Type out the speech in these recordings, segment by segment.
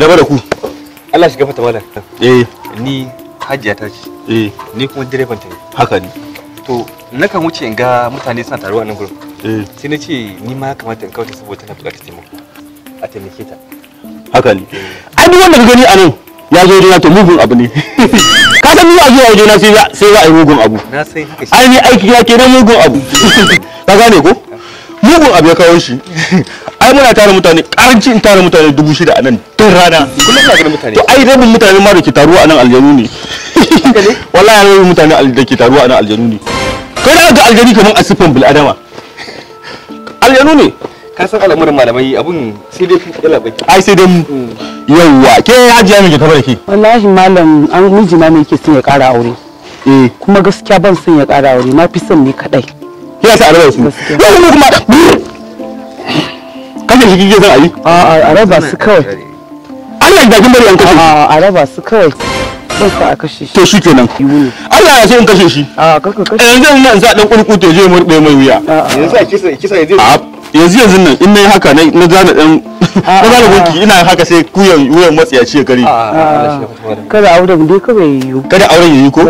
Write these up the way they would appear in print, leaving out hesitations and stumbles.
gaba da ku. Allah shiga fata malam. Ni hajiya ta ce. Ni kuma direban ta ne. Haka ne. To nakan wuce in ga mutane suna taruwa a nan gurin. Sai na ce ni ma ya kamata in kawo ta saboda tana buƙatar taimako. A taimake ta. Haka ne. Ai duk wanda ka gani a nan ya zo wajena to mugun abu ne. Ka san ni a zuwa wajena sai za a yi mugun abu. Na san haka shi. Ai ni aiki ya kenan mugun abu. Ka gane ko? Mugun abu ya kawo shi. Ai muna tara mutane karanci in tara mutane 6,000 a nan tun rana. Kullum ina ganin mutane. To ai rabin mutane ma da ke taruwa a nan aljanu ne. Wallahi rabin mutane da ke taruwa a nan aljanu ne. Kai da ga aljani kaman asifan bil adama. Aljanu ne. Ka san al'amuran malamai abun sai dai yalla bai. Ai sai dai yawa ke hajiya ne ke kafa da ke. Wallahi malam an mijina ne yake son ya ƙara aure. Kuma gaskiya ban son ya ƙara aure, na fi son ni kadai. Ya sa araba su. Yau kuma kashe shi kike son ayi? A raba su kawai. Allah da kin bari an kashe. A raba su kawai. Ban sa a kashe shi. To shikenan. Allah ya so in kashe shi. Karka kashe. Yanzu nan za dan kurkuto je murbe mai wuya. Yanzu a kisa yanzu nan in nayi haka na zana dan na zana gunki ina haka sai wuyan matsiyaci ya kare. Kada auren dai kawai yiwu. Kada auren yayi ko?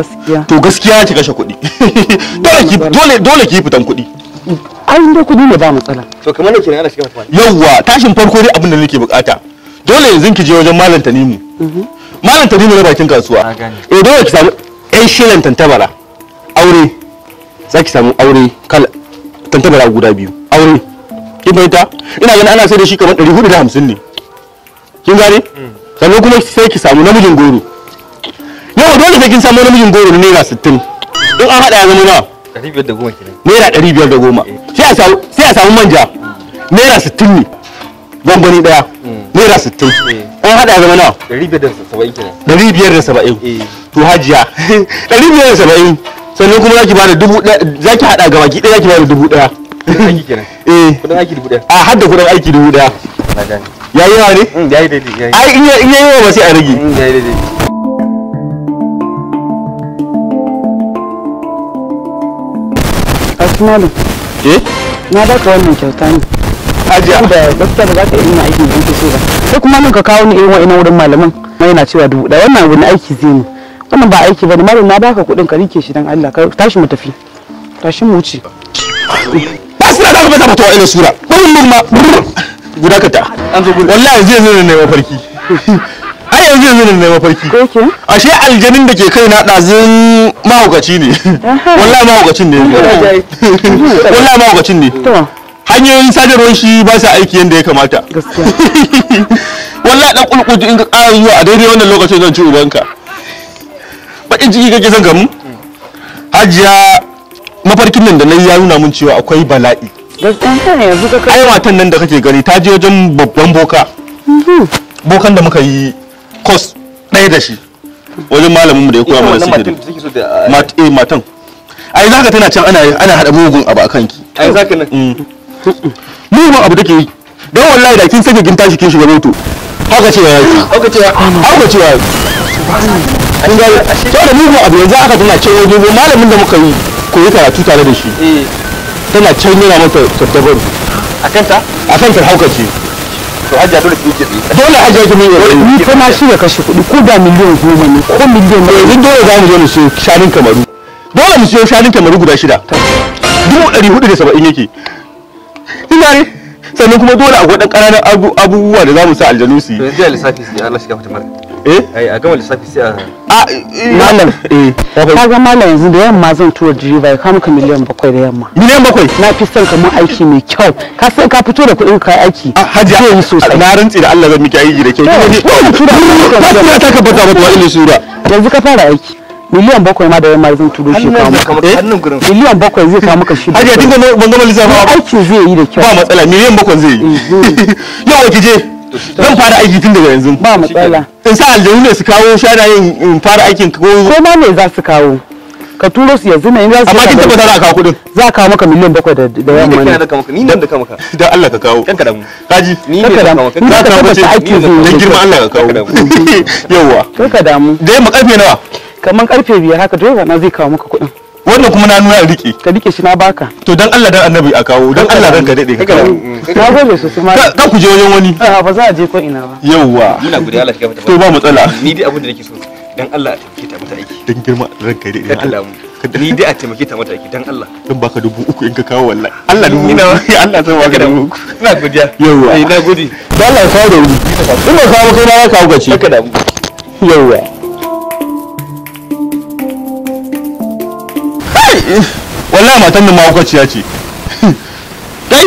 To gaskiya ki kashe kuɗi. Dole ki fitan kuɗi. Ai inda kuɗi ne ba matsala. To kamar ne kenan ana shiga fata. Yawwa tashin farko dai abin da nake bukata. Dole yanzu ki je wajen Malam Tanimu. Malam Tanimu na bakin kasuwa. Dole ki samu ɗan shirin tantabara. Aure. Za ki samu aure kala tantabara guda 2. Aure. Kin fahimta? Ina ganin ana sai da shi kamar 450 ne. Kin gane? Sannan kuma sai ki samu namijin goro. Yau dole sai kin samu namijin goro na naira 60. In an hada ya zama nawa? 510 kenan. Naira 510. Sai a samu manja. Naira 60 ne. Gwangwani daya. Naira 60. An hada ya zama nawa? 570 kenan. 570. To hajiya 570. Sannan kuma zaki bada 1000, zaki hada ga baki daya zaki bada 1000. Kudin aiki kenan. Kudin aiki 1000. Har da kudin aiki 1000. Na gane. Yayi yawa ne? Yayi daidai. Ai in yayi yawa ba sai a rage. Yayi daidai. Asmalu. Na baka wannan kyauta ne. Hajiya. Da gaskiya ba za ka yi aikin da kake so ba. Sai kuma mun ka kawo ni irin wa'annan wurin malaman. Mai yana cewa 1000. Wannan wani aiki zai ne. Wannan ba aiki bane. Malam na baka kuɗin ka rike shi dan Allah. Ka tashi mu tafi. Tashi mu wuce. Ba su da ka fata fatawa ina sura. Burin ma guda kata. An zo gudu. Wallahi yanzu ne mafarki. Ai yanzu ne mafarki. Ko ke? Ashe aljanin da ke kai na dazin mahaukaci ne. Wallahi mahaukacin ne. Wallahi mahaukacin ne. To. Hanyoyin sadarwar shi ba sa aiki yadda ya kamata. Gaskiya. Wallahi dan kulkutu in ka ƙara zuwa a daidai wannan lokacin zan ci ubanka. Bakin ciki kake son gamu? Hajiya mafarkin nan da nayi ya nuna mun cewa akwai bala'i. Gaskiya ne yanzu ka kai. Ai matan nan da kake gani ta je wajen babban boka. Bokan da muka yi course ɗaya da shi. Wajen malamin mu da ya koya mana sihiri. Matan. Ai zaka tana can ana hada mugun abu akan ki. Ai zaka nan. Mugun abu take yi. Dan wallahi da kin sake kin tashi kin shiga moto. Haka cewa yake. Haka cewa. An ga to da mugun abu yanzu aka tana cewa wajen malamin da muka yi koyi karatu tare da shi. Tana can yana mata tattabaru. Akan ta hauka ce. To hajiya dole ki yi. Dole hajiya ki yi. Ni fa na shirya kashe kuɗi ko da miliyan 10 ne ko miliyan ne. Yanzu dole za mu zo mu siyo shanun Kamaru. Dole mu siyo shanun Kamaru guda 6. 470 yake. Ina ne? Sannan kuma dole akwai dan ƙananan abubuwa da za mu sa aljanu su yi. To yanzu lissafi sai Allah shiga fata mara. A gama lissafi sai malam ka ga malam yanzu da yamma zan tura direba ya kama ka miliyan 7 da yamma. Miliyan 7? Na fi son kamar aiki mai kyau. Ka san ka fito da kuɗin ka aiki. Hajiya zai yi sosai. Na rantsi da Allah zan miki aiki da kyau. Ba ta ka bata mata wani sura. Yanzu ka fara aiki. Miliyan 7 ma da yamma zan turo shi kawo maka. Miliyan 7 zai kawo maka shi. Hajiya kin ga ban gama lissafa ba. Aikin zai yi da kyau. Ba matsala miliyan 7 zai yi. Yau ki je. Zan fara aiki tun daga yanzu. Ba matsala. In sa aljanu ne su kawo shanayen in fara aikin ko ma me za su kawo. Ka turo su yanzu ne za su. Amma kin tabbata za ka kawo kudin. Za ka maka miliyan 7 da yamma ne. Ni nan da ka maka. Dan Allah ka kawo. Kanka da mu. Kaji. Ni ne da ka maka. Za ka tabbata aikin zai yi. Dan girman Allah ka kawo. Yawwa. Kanka da mu. Da yamma karfe nawa? Kaman karfe 5 haka direba na zai kawo maka kudin. wannan kuma na nuna rike. Ka rike shi na baka. To dan Allah dan Annabi a kawo, dan Allah ranka dade ka kawo. Na gode sosai ma. Ka ku je wajen wani. A ba za a je ko ina ba. Yawwa. muna godiya Allah ya gafarta. To ba matsala. Ni dai abin da nake so dan Allah a taimake ta mata aiki. Dan girma ranka dade. Dan Allah ni dai a taimake ta mata aiki dan Allah. Dan baka 3,000 in ka kawo wallahi. Allah 3,000. Allah sai baka 3,000. Ina godiya. Yawwa. Na gode. Dan Allah kawo da wuri. In ba kawo kai na kawo gaci. Haka da mu. Yawwa. Wallahi matan nan mahaukaciya ce. Kai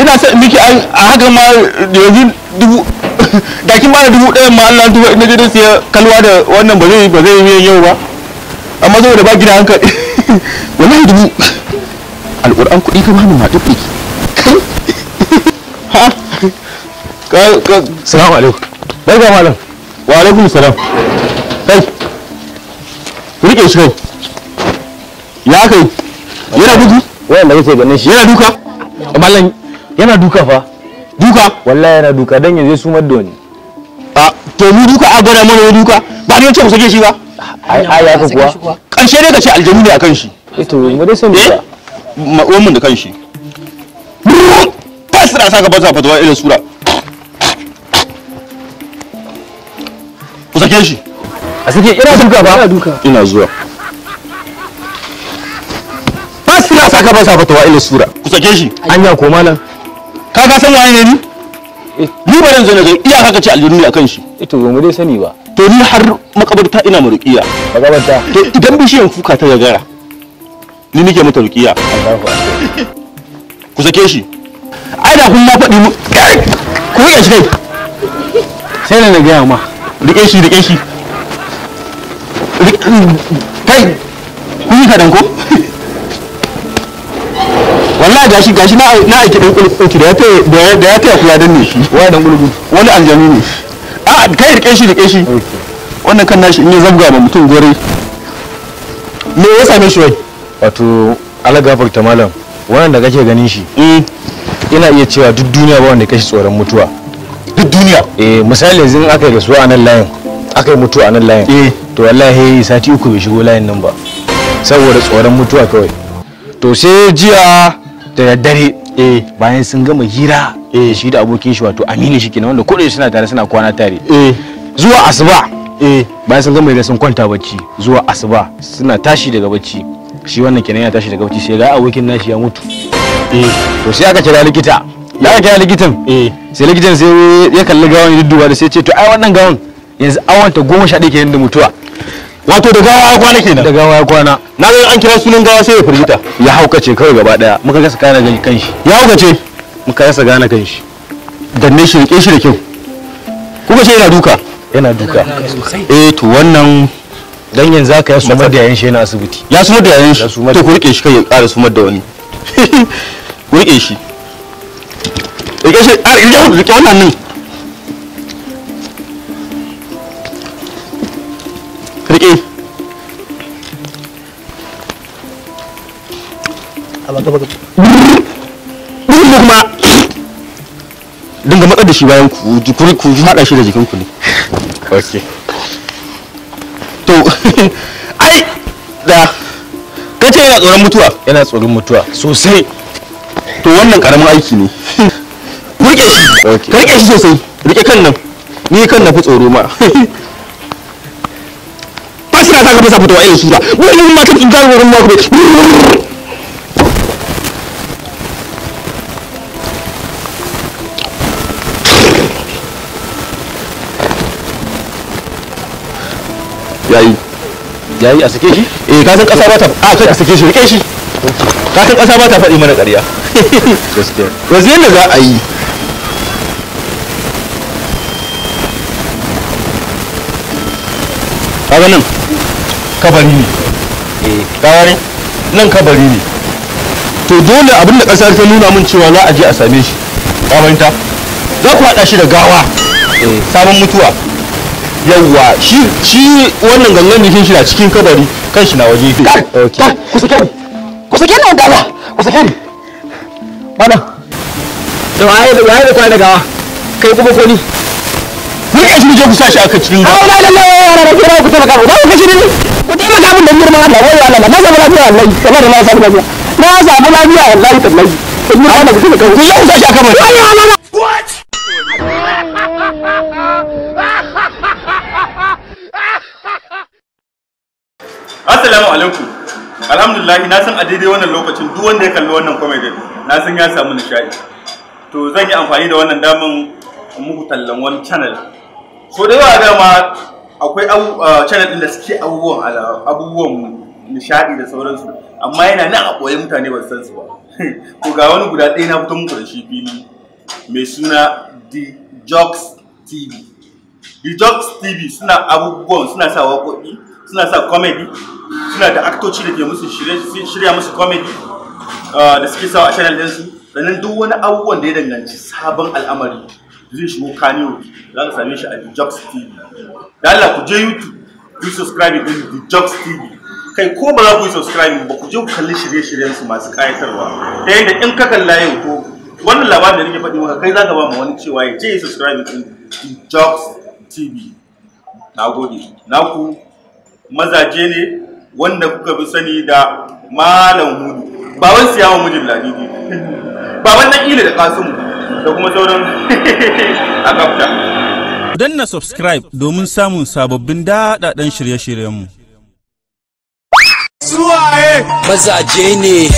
ina sa miki a haka ma yanzu dubu da kin bada 1,000 ma Allah tuba ina je da siya kalwa da wannan ba zai yi yau ba. Amma saboda ba gida hankali wallahi dubu alquran kuɗi ka bani ma dubi. Ha ka salamu alaikum. Barka malam. Wa alaikum salam. Kai rike shi kai. Ya kai yana duka wanda kake ganin shi yana duka mallan yana duka fa duka wallahi yana duka dan yanzu su maddo ne a to mu duka a gwada mana duka ba ne ce mu sake shi ba ai ya ka kuwa karshe dai ka ce aljanu ne akan shi to mu dai san duka wannan da kan shi tasira saka ba za fatawa irin sura ku sake shi a sake ina duka ba ina zuwa suna saka ba sa fatawa ila sura ku sake shi anya ko malam ka san waye ne ni ba ran zo ne iya haka ce aljunni akan shi to mu dai sani ba to ni har makabarta ina maruqiya makabarta to idan bishiyan kuka ta gagara ni nake mata ruqiya ku sake shi ai da kun ma faɗi mu ku rike shi sai na ga ma rike shi kai kun yi kadan ko wallahi gashi na aiki dan kulkuki da ya taya kula danne shi wai dan gulgu wani aljanu ne a kai rike shi wannan kan nashi in ya zabga ma mutum gore me ya same shi wai wato Allah gafarta malam wannan da kake ganin shi ina iya cewa duk duniya ba wanda kashi tsoron mutuwa duk duniya misali yanzu aka yi rasuwa a nan layin aka yi mutuwa a nan layin to wallahi sati 3 bai shigo layin nan ba saboda tsoron mutuwa kawai to sai jiya da daddare bayan sun gama hira shi da abokin shi wato Aminu shi kenan wanda kodai suna tare suna kwana tare zuwa asuba bayan sun gama hira sun kwanta bacci zuwa asuba suna tashi daga bacci shi wannan kenan ya tashi daga bacci sai ga abokin nashi ya mutu to sai aka kira likita likitan sai likitan sai ya kalli gawan ya dudduba da sai ce to ai wannan gawan yanzu awanta 11 kenan da mutuwa wato da gawa ya kwana kenan da gawa ya kwana na ga an kira sunan gawa sai ya firgita ya haukace kawai gaba daya muka gasa gane kanshi ya haukace muka gasa gane kanshi danne shi rike shi da kyau kuma sai yana duka to wannan dan yanzu aka yi sumar da yayin shi yana asibiti ya sumar da yayin shi to ku rike shi kai ya ƙara sumar da wani ku rike shi rike wannan nan rike kuma dinga matsar da shi bayan ku haɗa shi da jikinku ne okay to ai da kace yana tsoron mutuwa sosai to wannan karamin aiki ne rike shi rike shi sosai rike kan nan ni kan na fi tsoro ma fasira ta ga fasa fitowa irin sura wani ma kan tsinta wurin ma ku yayi a sake shi ka san kasa ba ta kai a sake shi rike shi ka san kasa ba ta faɗi mana ƙarya gaskiya yanzu yadda za a yi kaga nan kabari ne kaga ne nan kabari ne to dole abinda ƙasar ta nuna min cewa za a je a same shi ka fahimta za ku haɗa shi da gawa sabon mutuwa yawwa shi wannan gangan jikin shi na cikin kabari kan shi na waje ku sake ni wanda Allah ku sake ni mana to waye da kwana gawa kai kuma ko ni mun kashi je ku sashi aka cikin gawa la ku taimaka mu ku taimaka mun da girma Allah wai Allah na samu lafiya wallahi kamar na samu lafiya wallahi tallahi kun yi wannan kuka ku yau sai aka mai what Assalamu alaikum. Alhamdulillah na san a daidai wannan lokacin duk wanda ya kalli wannan comedy na san ya samu nishadi. To zan yi amfani da wannan damin muku tallan wani channel. So da yawa dama akwai channel din da suke abubuwan nishadi da sauransu amma yana nan a koyi mutane ba san su ba. To ga wani guda ɗaya na fito muku da shi fili mai suna The Jocks TV. The Jocks TV suna abubuwan suna sa waƙoƙi, suna sa comedy, suna da aktoci da ke musu shirya musu comedy da suke sawa a channel ɗinsu. Sannan duk wani abubuwan da ya danganci sabon al'amari zai shigo Kano za ka same shi a The Jocks TV. Da Allah ku je YouTube ku subscribe din The Jocks TV. Kai ko ba za ku yi subscribe ba ku je ku kalli shirye-shiryen su masu kayatarwa. Ta yadda in ka kalla yau ko wannan labarin da nake faɗi maka kai za ka ba mu wani cewa ya je ya subscribe din The Jocks TV. Nagode. Naku mazaje ne wanda kuka fi sani da Malam Hudu. Baban Siyawa mijin Ladidi. Baban nan Ile da Kasimu da kuma sauran akafta. Danna subscribe domin samun sababbin daɗaɗɗen shirye-shiryenmu. Mazaje ne